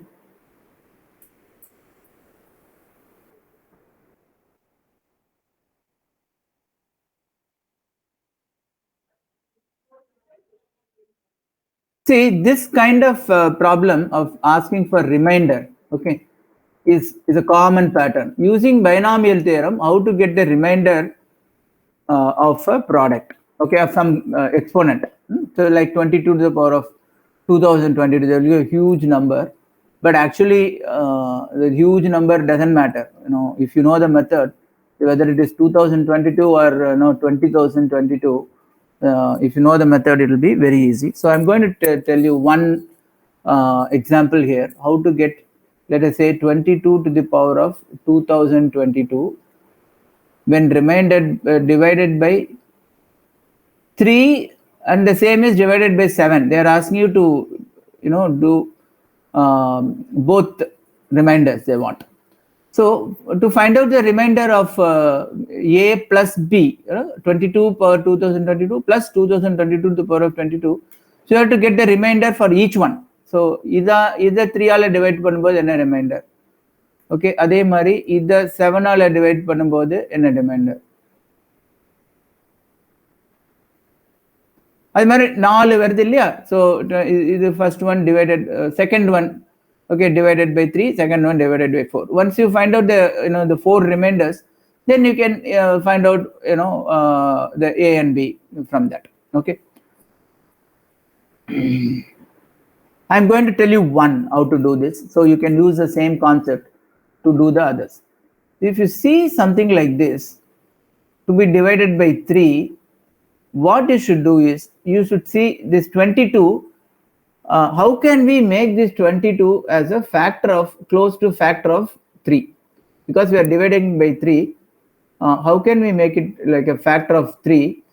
See, this kind of problem of asking for remainder, okay, is a common pattern. Using binomial theorem, how to get the remainder of a product, okay, of some exponent. So like 22 to the power of 2022, there will be a huge number, but actually the huge number doesn't matter. You know, if you know the method, whether it is 2022 or 20,022, if you know the method, it will be very easy. So I'm going to tell you one example here, how to get, let us say, 22 to the power of 2022 when remainder divided by 3, and the same is divided by 7. They are asking you to, you know, do both remainders they want. So to find out the remainder of A plus B, 22 power 2022 plus 2022 to the power of 22. So you have to get the remainder for each one. So either 3 ஆல divide பண்ணும்போது என்ன remainder? Okay, அதே மாதிரி இத 7 ஆல divide பண்ணும்போது என்ன remainder? அது மாதிரி 4 வருது இல்லையா? So இது first one divided, second one, okay, divided by 3, second one divided by 4. Once you find out the, you know, the 4 remainders, then you can find out, you know, the A and B from that. Okay. I'm going to tell you how to do this, so you can use the same concept to do the others. If you see something like this to be divided by 3, what you should do is you should see this 22 how can we make this 22 as a factor of close to factor of 3? Because we are dividing by 3, how can we make it like a factor of 3?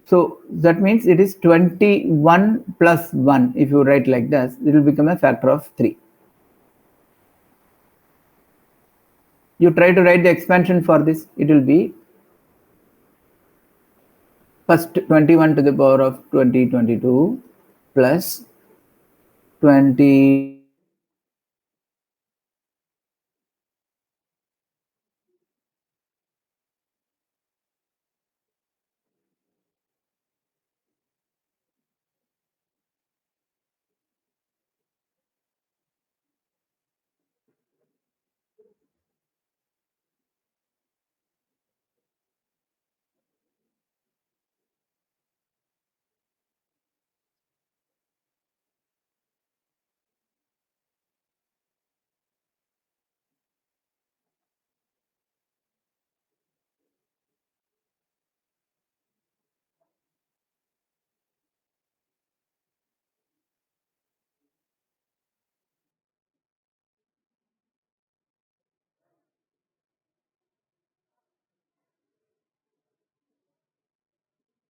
So that means it is 21 plus 1. If you write like this, it will become a factor of 3. You try to write the expansion for this, it will be first 21 to the power of 2022 plus 20